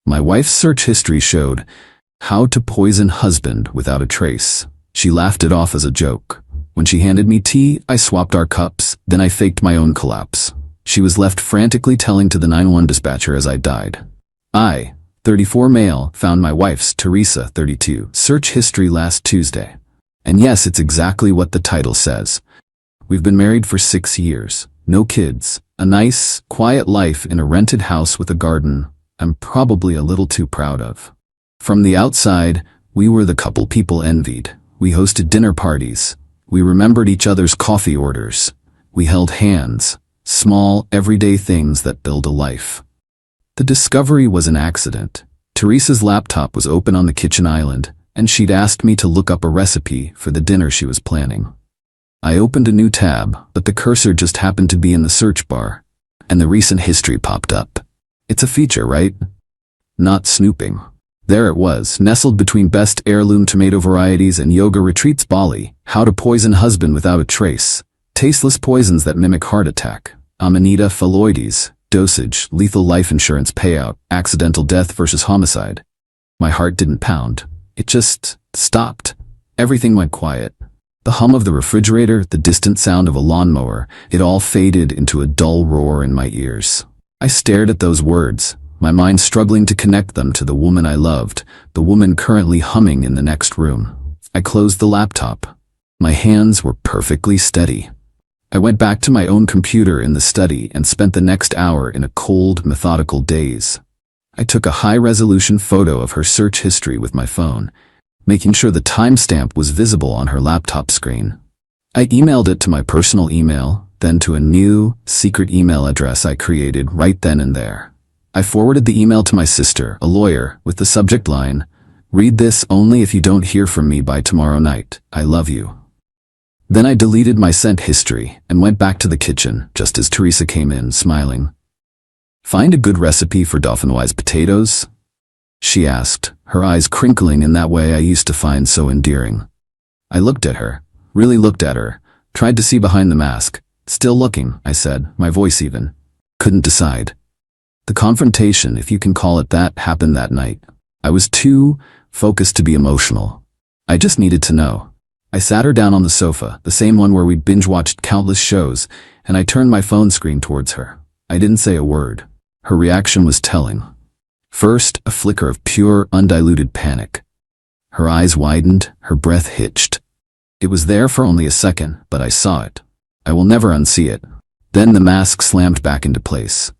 My wife's search history showed, "How to poison husband without a trace." She laughed it off as a joke. When she handed me tea, I swapped our cups, then I faked my own collapse. She was left frantically telling to the 911 dispatcher as I died. I, 34 male, found my wife's, Teresa, 32, search history last Tuesday. And yes, it's exactly what the title says. We've been married for 6 years, no kids, a nice, quiet life in a rented house with a garden I'm probably a little too proud of. From the outside, we were the couple people envied. We hosted dinner parties. We remembered each other's coffee orders. We held hands, small, everyday things that build a life. The discovery was an accident. Teresa's laptop was open on the kitchen island, and she'd asked me to look up a recipe for the dinner she was planning. I opened a new tab, but the cursor just happened to be in the search bar, and the recent history popped up. It's a feature, right? Not snooping. There it was, nestled between best heirloom tomato varieties and yoga retreats Bali, how to poison husband without a trace, tasteless poisons that mimic heart attack, Amanita phalloides, dosage, lethal life insurance payout, accidental death versus homicide. My heart didn't pound. It just stopped. Everything went quiet. The hum of the refrigerator, the distant sound of a lawnmower, it all faded into a dull roar in my ears. I stared at those words, my mind struggling to connect them to the woman I loved, the woman currently humming in the next room. I closed the laptop. My hands were perfectly steady. I went back to my own computer in the study and spent the next hour in a cold, methodical daze. I took a high-resolution photo of her search history with my phone, making sure the timestamp was visible on her laptop screen. I emailed it to my personal email, then to a new, secret email address I created right then and there. I forwarded the email to my sister, a lawyer, with the subject line, "Read this only if you don't hear from me by tomorrow night. I love you." Then I deleted my sent history and went back to the kitchen just as Teresa came in, smiling. "Find a good recipe for dauphinoise potatoes?" she asked, her eyes crinkling in that way I used to find so endearing. I looked at her, really looked at her, tried to see behind the mask. "Still looking," I said, my voice even. Couldn't decide. The confrontation, if you can call it that, happened that night. I was too focused to be emotional. I just needed to know. I sat her down on the sofa, the same one where we'd binge-watched countless shows, and I turned my phone screen towards her. I didn't say a word. Her reaction was telling. First, a flicker of pure, undiluted panic. Her eyes widened, her breath hitched. It was there for only a second, but I saw it. I will never unsee it. Then the mask slammed back into place.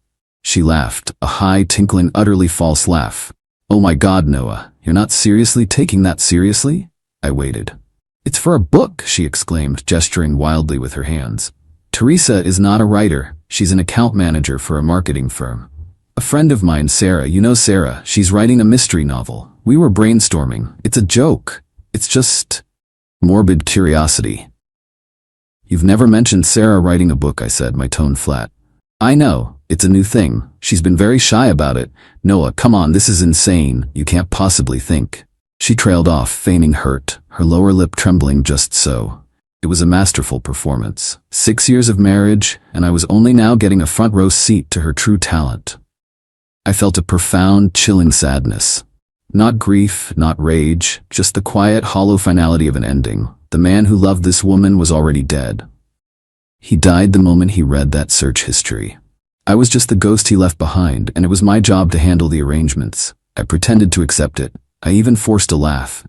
She laughed, a high, tinkling, utterly false laugh. "Oh my God, Noah, you're not seriously taking that seriously?" I waited. "It's for a book," she exclaimed, gesturing wildly with her hands. "Teresa is not a writer. She's an account manager for a marketing firm. A friend of mine, Sarah, you know Sarah, she's writing a mystery novel. We were brainstorming. It's a joke. It's just morbid curiosity." "You've never mentioned Sarah writing a book," I said, my tone flat. "I know. It's a new thing. She's been very shy about it. Noah, come on, this is insane. You can't possibly think." She trailed off, feigning hurt, her lower lip trembling just so. It was a masterful performance. 6 years of marriage, and I was only now getting a front-row seat to her true talent. I felt a profound, chilling sadness. Not grief, not rage, just the quiet, hollow finality of an ending. The man who loved this woman was already dead. He died the moment he read that search history. I was just the ghost he left behind, and it was my job to handle the arrangements. I pretended to accept it. I even forced a laugh.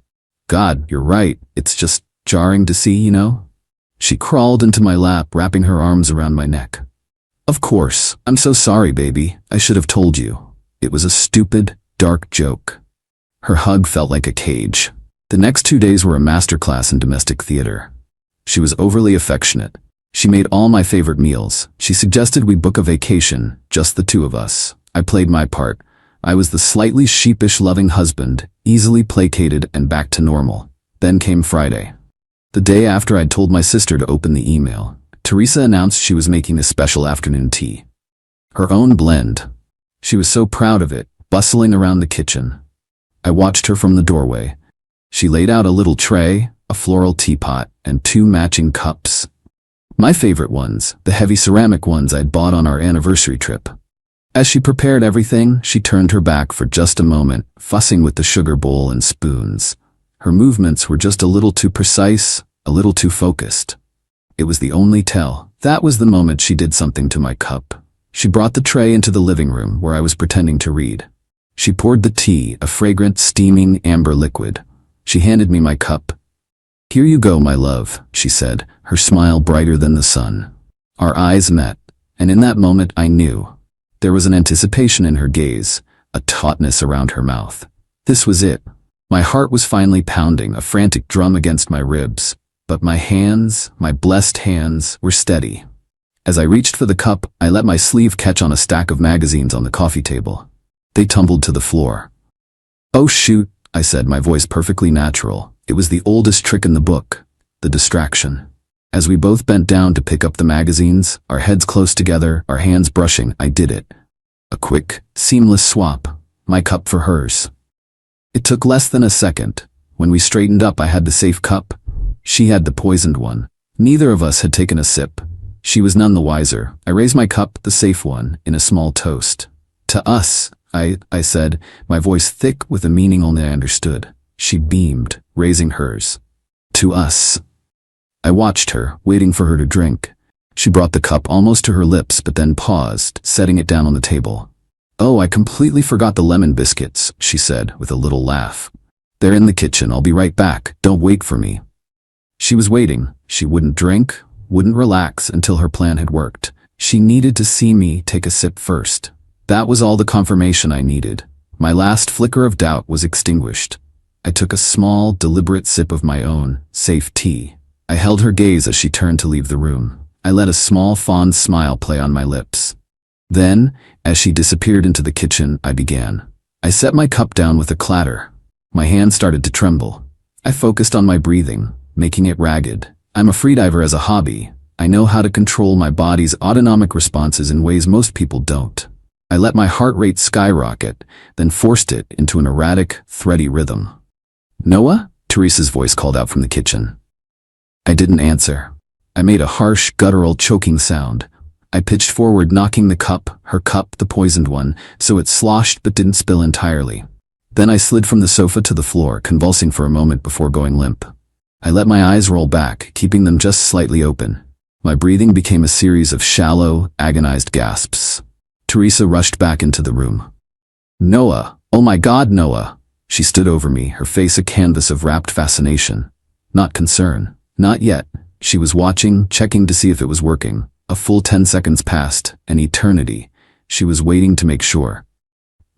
"God, you're right. It's just jarring to see, you know?" She crawled into my lap, wrapping her arms around my neck. "Of course. I'm so sorry, baby. I should have told you. It was a stupid, dark joke." Her hug felt like a cage. The next 2 days were a masterclass in domestic theater. She was overly affectionate. She made all my favorite meals. She suggested we book a vacation, just the two of us. I played my part. I was the slightly sheepish, loving husband, easily placated and back to normal. Then came Friday. The day after I'd told my sister to open the email, Teresa announced she was making a special afternoon tea. Her own blend. She was so proud of it, bustling around the kitchen. I watched her from the doorway. She laid out a little tray, a floral teapot, and 2 matching cups. My favorite ones, the heavy ceramic ones I'd bought on our anniversary trip. As she prepared everything, she turned her back for just a moment, fussing with the sugar bowl and spoons. Her movements were just a little too precise, a little too focused. It was the only tell. That was the moment she did something to my cup. She brought the tray into the living room where I was pretending to read. She poured the tea, a fragrant, steaming amber liquid. She handed me my cup. "Here you go, my love," she said, her smile brighter than the sun. Our eyes met, and in that moment I knew. There was an anticipation in her gaze, a tautness around her mouth. This was it. My heart was finally pounding, a frantic drum against my ribs. But my hands, my blessed hands, were steady. As I reached for the cup, I let my sleeve catch on a stack of magazines on the coffee table. They tumbled to the floor. "Oh shoot," I said, my voice perfectly natural. It was the oldest trick in the book, the distraction. As we both bent down to pick up the magazines, our heads close together, our hands brushing, I did it. A quick, seamless swap, my cup for hers. It took less than a second. When we straightened up, I had the safe cup. She had the poisoned one. Neither of us had taken a sip. She was none the wiser. I raised my cup, the safe one, in a small toast. "To us," I said, my voice thick with a meaning only I understood. She beamed, raising hers. "To us." I watched her, waiting for her to drink. She brought the cup almost to her lips but then paused, setting it down on the table. "Oh, I completely forgot the lemon biscuits," she said with a little laugh. "They're in the kitchen. I'll be right back. Don't wait for me." She was waiting. She wouldn't drink, wouldn't relax until her plan had worked. She needed to see me take a sip first. That was all the confirmation I needed. My last flicker of doubt was extinguished. I took a small, deliberate sip of my own, safe tea. I held her gaze as she turned to leave the room. I let a small, fond smile play on my lips. Then, as she disappeared into the kitchen, I began. I set my cup down with a clatter. My hand started to tremble. I focused on my breathing, making it ragged. I'm a freediver as a hobby. I know how to control my body's autonomic responses in ways most people don't. I let my heart rate skyrocket, then forced it into an erratic, thready rhythm. "Noah?" Teresa's voice called out from the kitchen. I didn't answer. I made a harsh, guttural, choking sound. I pitched forward, knocking the cup, her cup, the poisoned one, so it sloshed but didn't spill entirely. Then I slid from the sofa to the floor, convulsing for a moment before going limp. I let my eyes roll back, keeping them just slightly open. My breathing became a series of shallow, agonized gasps. Teresa rushed back into the room. "Noah! Oh my God, Noah!" She stood over me, her face a canvas of rapt fascination. Not concern. Not yet. She was watching, checking to see if it was working. A full 10 seconds passed, an eternity. She was waiting to make sure.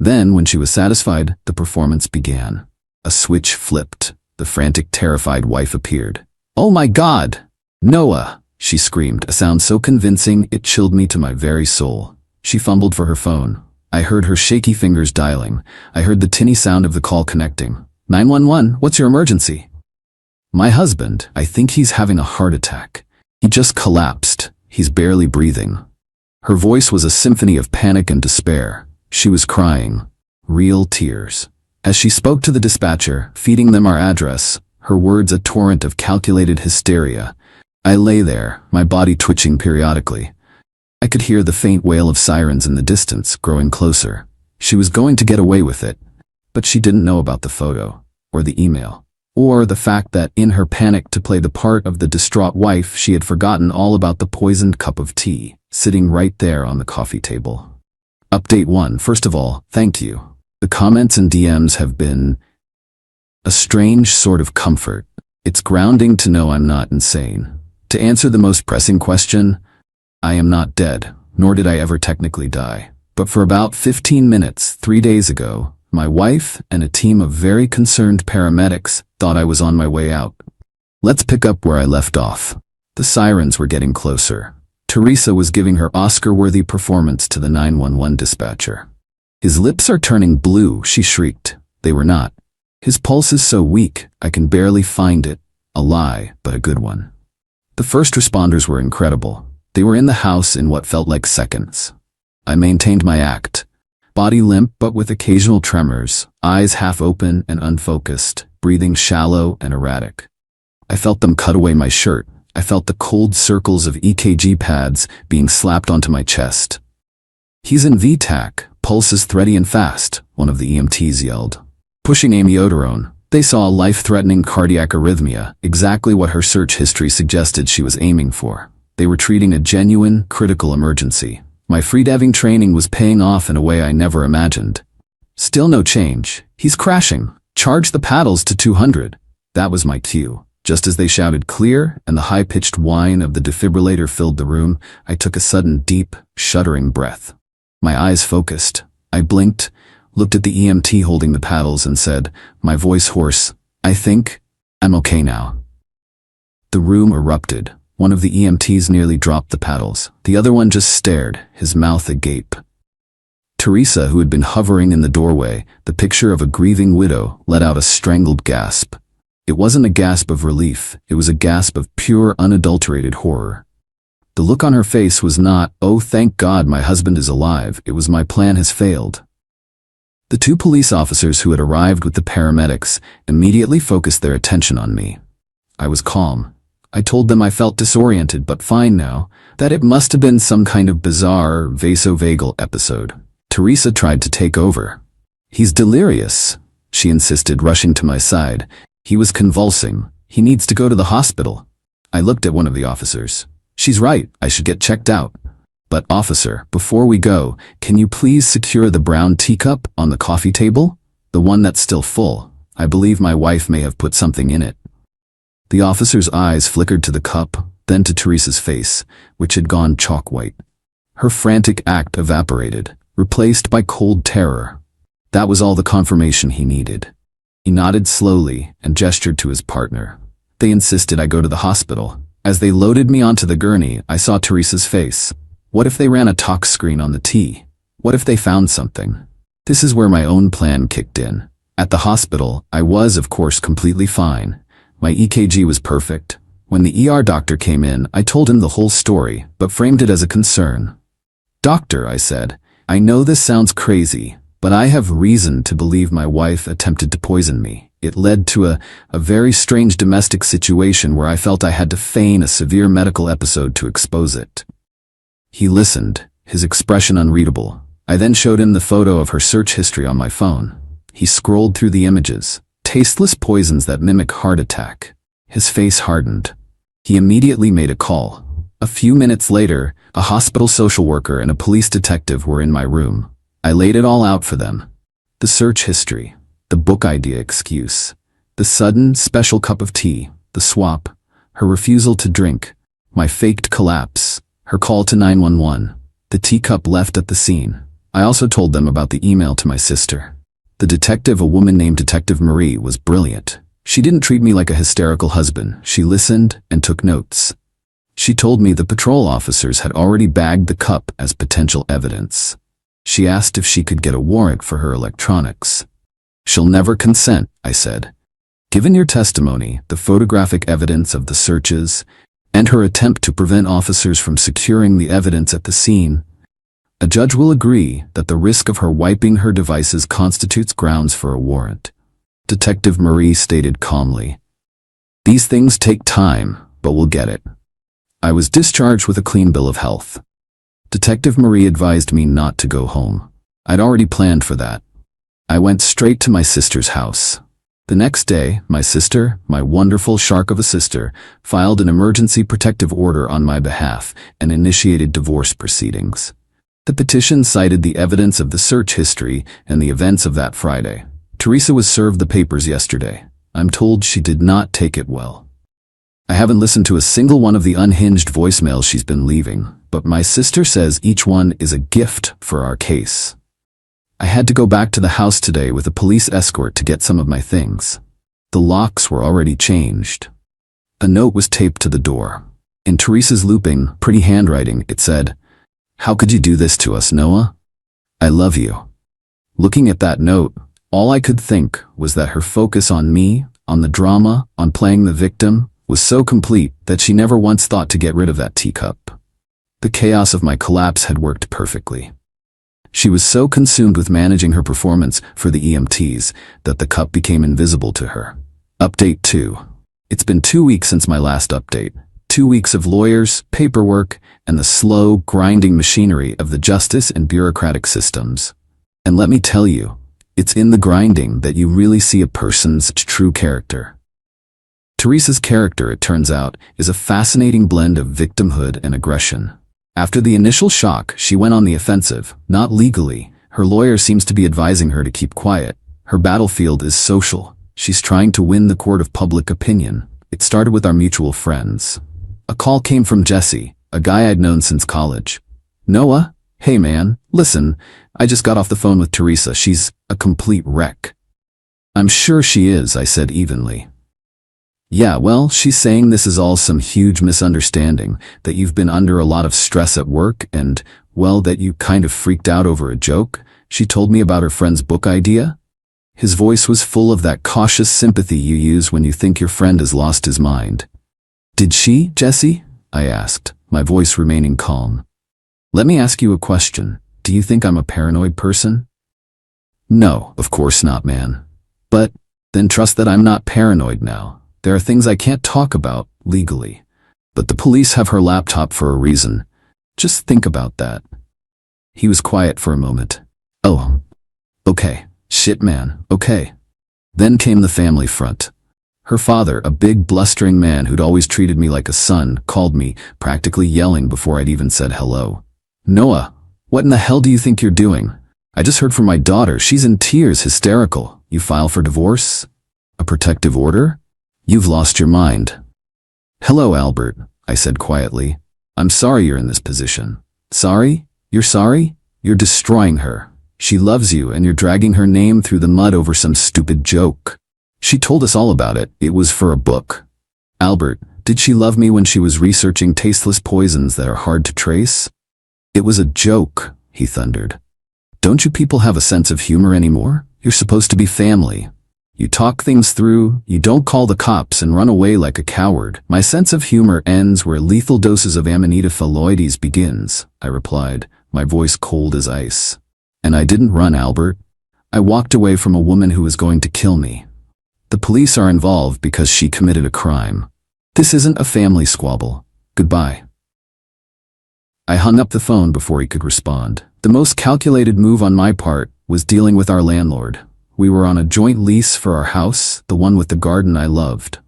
Then, when she was satisfied, the performance began. A switch flipped. The frantic, terrified wife appeared. "Oh my God! Noah!" she screamed, a sound so convincing it chilled me to my very soul. She fumbled for her phone. I heard her shaky fingers dialing. I heard the tinny sound of the call connecting. 911, what's your emergency? "My husband, I think he's having a heart attack. He just collapsed. He's barely breathing." Her voice was a symphony of panic and despair. She was crying. Real tears. As she spoke to the dispatcher, feeding them our address, her words a torrent of calculated hysteria. I lay there, my body twitching periodically. I could hear the faint wail of sirens in the distance, growing closer. She was going to get away with it. But she didn't know about the photo, or the email, or the fact that in her panic to play the part of the distraught wife, she had forgotten all about the poisoned cup of tea, sitting right there on the coffee table. Update 1. First of all, thank you. The comments and DMs have been a strange sort of comfort. It's grounding to know I'm not insane. To answer the most pressing question, I am not dead, nor did I ever technically die. But for about 15 minutes, 3 days ago, my wife and a team of very concerned paramedics thought I was on my way out. Let's pick up where I left off. The sirens were getting closer. Teresa was giving her Oscar-worthy performance to the 911 dispatcher. "His lips are turning blue," she shrieked. They were not. "His pulse is so weak, I can barely find it." A lie, but a good one. The first responders were incredible. They were in the house in what felt like seconds. I maintained my act. Body limp but with occasional tremors, eyes half open and unfocused, breathing shallow and erratic. I felt them cut away my shirt. I felt the cold circles of EKG pads being slapped onto my chest. "He's in VTAC, pulse is thready and fast," one of the EMTs yelled. Pushing amiodarone, they saw a life-threatening cardiac arrhythmia, exactly what her search history suggested she was aiming for. They were treating a genuine, critical emergency. My free-diving training was paying off in a way I never imagined. Still no change. "He's crashing. Charge the paddles to 200. That was my cue. Just as they shouted clear and the high-pitched whine of the defibrillator filled the room, I took a sudden, deep, shuddering breath. My eyes focused. I blinked, looked at the EMT holding the paddles and said, my voice hoarse, "I think I'm okay now." The room erupted. One of the EMTs nearly dropped the paddles. The other one just stared, his mouth agape. Teresa, who had been hovering in the doorway, the picture of a grieving widow, let out a strangled gasp. It wasn't a gasp of relief, it was a gasp of pure, unadulterated horror. The look on her face was not, "Oh, thank God my husband is alive," it was, "My plan has failed." The two police officers who had arrived with the paramedics immediately focused their attention on me. I was calm. I told them I felt disoriented but fine now, that it must have been some kind of bizarre vasovagal episode. Teresa tried to take over. "He's delirious," she insisted, rushing to my side. "He was convulsing. He needs to go to the hospital." I looked at one of the officers. "She's right, I should get checked out. But officer, before we go, can you please secure the brown teacup on the coffee table? The one that's still full. I believe my wife may have put something in it." The officer's eyes flickered to the cup, then to Teresa's face, which had gone chalk white. Her frantic act evaporated, replaced by cold terror. That was all the confirmation he needed. He nodded slowly and gestured to his partner. They insisted I go to the hospital. As they loaded me onto the gurney, I saw Teresa's face. What if they ran a tox screen on the tea? What if they found something? This is where my own plan kicked in. At the hospital, I was, of course, completely fine. My EKG was perfect. When the ER doctor came in, I told him the whole story, but framed it as a concern. "Doctor," I said, "I know this sounds crazy, but I have reason to believe my wife attempted to poison me. It led to a very strange domestic situation where I felt I had to feign a severe medical episode to expose it." He listened, his expression unreadable. I then showed him the photo of her search history on my phone. He scrolled through the images. Tasteless poisons that mimic heart attack. His face hardened. He immediately made a call. A few minutes later, a hospital social worker and a police detective were in my room. I laid it all out for them. The search history, the book idea excuse, the sudden special cup of tea, the swap, her refusal to drink, my faked collapse, her call to 911, the teacup left at the scene. I also told them about the email to my sister. The detective, a woman named Detective Marie, was brilliant. She didn't treat me like a hysterical husband. She listened and took notes. She told me the patrol officers had already bagged the cup as potential evidence. She asked if she could get a warrant for her electronics. "She'll never consent," I said. "Given your testimony, the photographic evidence of the searches, and her attempt to prevent officers from securing the evidence at the scene, a judge will agree that the risk of her wiping her devices constitutes grounds for a warrant." Detective Marie stated calmly, "These things take time, but we'll get it." I was discharged with a clean bill of health. Detective Marie advised me not to go home. I'd already planned for that. I went straight to my sister's house. The next day, my sister, my wonderful shark of a sister, filed an emergency protective order on my behalf and initiated divorce proceedings. The petition cited the evidence of the search history and the events of that Friday. Teresa was served the papers yesterday. I'm told she did not take it well. I haven't listened to a single one of the unhinged voicemails she's been leaving, but my sister says each one is a gift for our case. I had to go back to the house today with a police escort to get some of my things. The locks were already changed. A note was taped to the door. In Teresa's looping, pretty handwriting, it said, "How could you do this to us, Noah? I love you." Looking at that note, all I could think was that her focus on me, on the drama, on playing the victim, was so complete that she never once thought to get rid of that teacup. The chaos of my collapse had worked perfectly. She was so consumed with managing her performance for the EMTs that the cup became invisible to her. Update 2. It's been 2 weeks since my last update. 2 weeks of lawyers, paperwork, and the slow, grinding machinery of the justice and bureaucratic systems. And let me tell you, it's in the grinding that you really see a person's true character. Teresa's character, it turns out, is a fascinating blend of victimhood and aggression. After the initial shock, she went on the offensive, not legally. Her lawyer seems to be advising her to keep quiet. Her battlefield is social. She's trying to win the court of public opinion. It started with our mutual friends. A call came from Jesse, a guy I'd known since college. "Noah? Hey man, listen, I just got off the phone with Teresa. She's a complete wreck." "I'm sure she is," I said evenly. "Yeah, well, she's saying this is all some huge misunderstanding, that you've been under a lot of stress at work and, well, that you kind of freaked out over a joke. She told me about her friend's book idea." His voice was full of that cautious sympathy you use when you think your friend has lost his mind. "Did she, Jesse?" I asked, my voice remaining calm. "Let me ask you a question. Do you think I'm a paranoid person?" "No, of course not, man. But then trust that I'm not paranoid now. There are things I can't talk about legally. But the police have her laptop for a reason. Just think about that." He was quiet for a moment. "Oh, okay. Shit, man. Okay." Then came the family front. Her father, a big blustering man who'd always treated me like a son, called me, practically yelling before I'd even said hello. "Noah, what in the hell do you think you're doing? I just heard from my daughter. She's in tears, hysterical. You file for divorce? A protective order? You've lost your mind." "Hello, Albert," I said quietly. "I'm sorry you're in this position." "Sorry? You're sorry? You're destroying her. She loves you and you're dragging her name through the mud over some stupid joke. She told us all about it. It was for a book." "Albert, did she love me when she was researching tasteless poisons that are hard to trace?" "It was a joke," he thundered. "Don't you people have a sense of humor anymore? You're supposed to be family. You talk things through, you don't call the cops and run away like a coward." "My sense of humor ends where lethal doses of Amanita phalloides begins," I replied, my voice cold as ice. "And I didn't run, Albert. I walked away from a woman who was going to kill me. The police are involved because she committed a crime. This isn't a family squabble. Goodbye." I hung up the phone before he could respond. The most calculated move on my part was dealing with our landlord. We were on a joint lease for our house, the one with the garden I loved.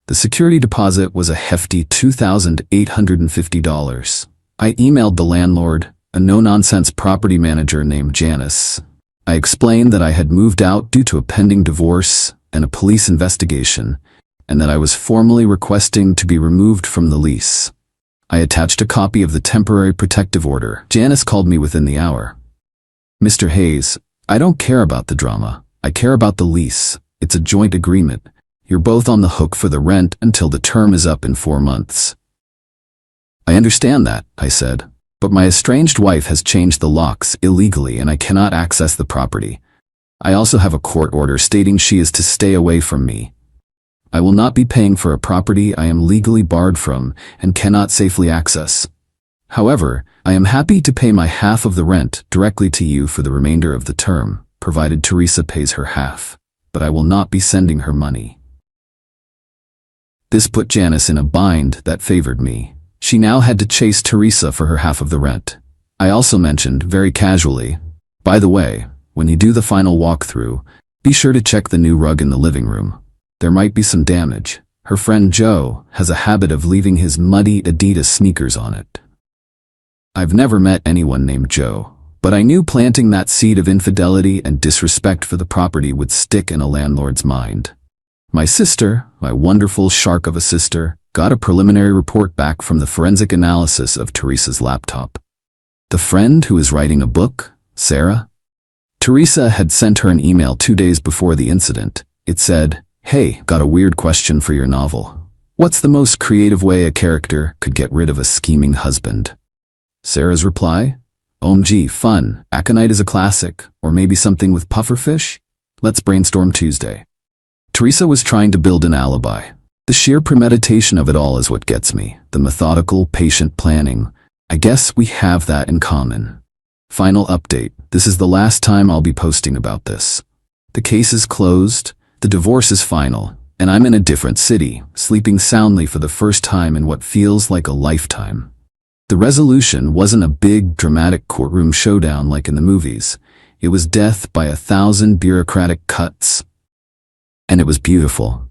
The security deposit was a hefty $2,850. I emailed the landlord, a no-nonsense property manager named Janice. I explained that I had moved out due to a pending divorce and a police investigation, and that I was formally requesting to be removed from the lease. I attached a copy of the temporary protective order. Janice called me within the hour. "Mr. Hayes, I don't care about the drama. I care about the lease. It's a joint agreement. You're both on the hook for the rent until the term is up in 4 months." "I understand that," I said, "but my estranged wife has changed the locks illegally and I cannot access the property. I also have a court order stating she is to stay away from me. I will not be paying for a property I am legally barred from and cannot safely access. However, I am happy to pay my half of the rent directly to you for the remainder of the term, provided Teresa pays her half, but I will not be sending her money." This put Janice in a bind that favored me. She now had to chase Teresa for her half of the rent. I also mentioned, very casually, "By the way, when you do the final walkthrough, be sure to check the new rug in the living room. There might be some damage. Her friend Joe has a habit of leaving his muddy Adidas sneakers on it." I've never met anyone named Joe, but I knew planting that seed of infidelity and disrespect for the property would stick in a landlord's mind. My sister, my wonderful shark of a sister, got a preliminary report back from the forensic analysis of Teresa's laptop. The friend who is writing a book, Sarah? Teresa had sent her an email 2 days before the incident. It said, "Hey, got a weird question for your novel. What's the most creative way a character could get rid of a scheming husband?" Sarah's reply? "OMG, fun. Aconite is a classic. Or maybe something with pufferfish? Let's brainstorm Tuesday." Teresa was trying to build an alibi. The sheer premeditation of it all is what gets me. The methodical, patient planning. I guess we have that in common. Final update. This is the last time I'll be posting about this. The case is closed. The divorce is final. And I'm in a different city, sleeping soundly for the first time in what feels like a lifetime. The resolution wasn't a big, dramatic courtroom showdown like in the movies. It was death by 1,000 bureaucratic cuts. And it was beautiful.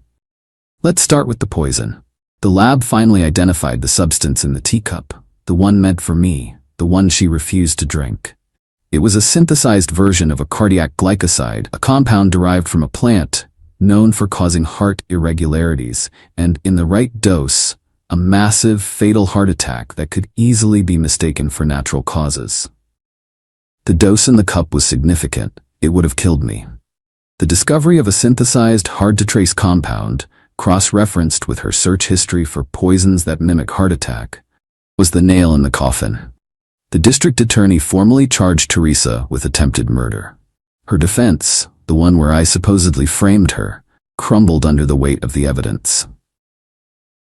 Let's start with the poison. The lab finally identified the substance in the teacup, the one meant for me, the one she refused to drink. It was a synthesized version of a cardiac glycoside, a compound derived from a plant, known for causing heart irregularities, and, in the right dose, a massive, fatal heart attack that could easily be mistaken for natural causes. The dose in the cup was significant. It would have killed me. The discovery of a synthesized, hard-to-trace compound, cross-referenced with her search history for poisons that mimic heart attack, was the nail in the coffin. The district attorney formally charged Teresa with attempted murder. Her defense, the one where I supposedly framed her, crumbled under the weight of the evidence.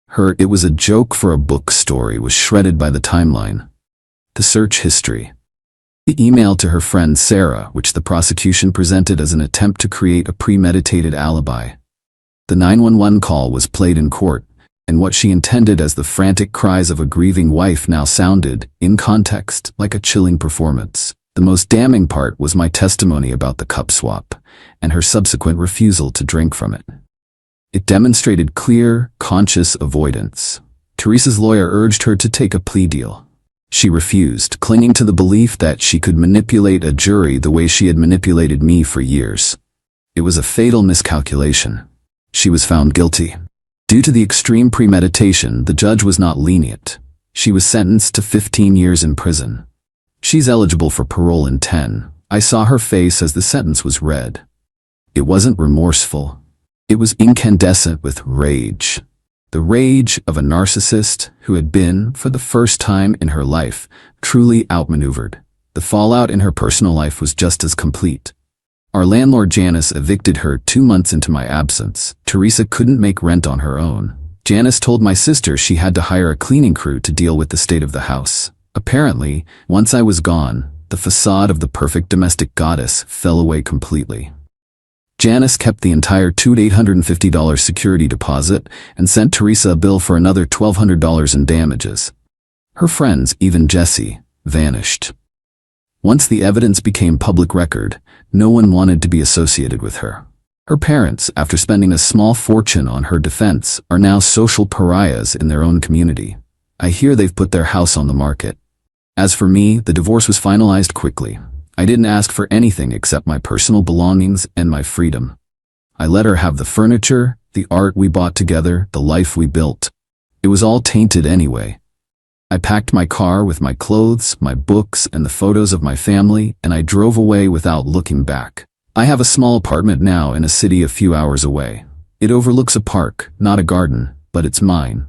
Her "it was a joke for a book" story was shredded by the timeline. The search history. The email to her friend Sarah, which the prosecution presented as an attempt to create a premeditated alibi. The 911 call was played in court, and what she intended as the frantic cries of a grieving wife now sounded, in context, like a chilling performance. The most damning part was my testimony about the cup swap, and her subsequent refusal to drink from it. It demonstrated clear, conscious avoidance. Teresa's lawyer urged her to take a plea deal. She refused, clinging to the belief that she could manipulate a jury the way she had manipulated me for years. It was a fatal miscalculation. She was found guilty. Due to the extreme premeditation, the judge was not lenient. She was sentenced to 15 years in prison. She's eligible for parole in 10. I saw her face as the sentence was read. It wasn't remorseful. It was incandescent with rage. The rage of a narcissist who had been, for the first time in her life, truly outmaneuvered. The fallout in her personal life was just as complete. Our landlord Janice evicted her 2 months into my absence. Teresa couldn't make rent on her own. Janice told my sister she had to hire a cleaning crew to deal with the state of the house. Apparently, once I was gone, the facade of the perfect domestic goddess fell away completely. Janice kept the entire $2,850 security deposit and sent Teresa a bill for another $1,200 in damages. Her friends, even Jessie, vanished. Once the evidence became public record, no one wanted to be associated with her. Her parents, after spending a small fortune on her defense, are now social pariahs in their own community. I hear they've put their house on the market. As for me, the divorce was finalized quickly. I didn't ask for anything except my personal belongings and my freedom. I let her have the furniture, the art we bought together, the life we built. It was all tainted anyway. I packed my car with my clothes, my books, and the photos of my family, and I drove away without looking back. I have a small apartment now in a city a few hours away. It overlooks a park, not a garden, but it's mine.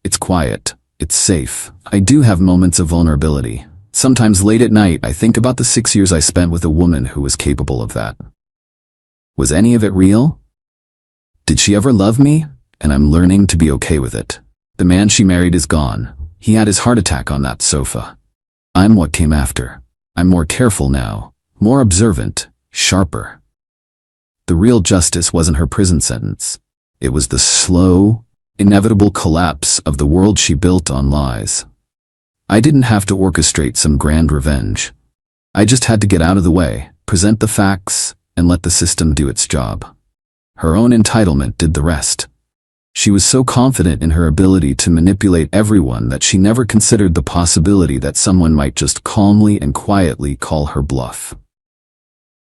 It's quiet. It's safe. I do have moments of vulnerability. Sometimes late at night I think about the 6 years I spent with a woman who was capable of that. Was any of it real? Did she ever love me? And I'm learning to be okay with it. The man she married is gone. He had his heart attack on that sofa. I'm what came after. I'm more careful now, more observant, sharper. The real justice wasn't her prison sentence. It was the slow, inevitable collapse of the world she built on lies. I didn't have to orchestrate some grand revenge. I just had to get out of the way, present the facts, and let the system do its job. Her own entitlement did the rest. She was so confident in her ability to manipulate everyone that she never considered the possibility that someone might just calmly and quietly call her bluff.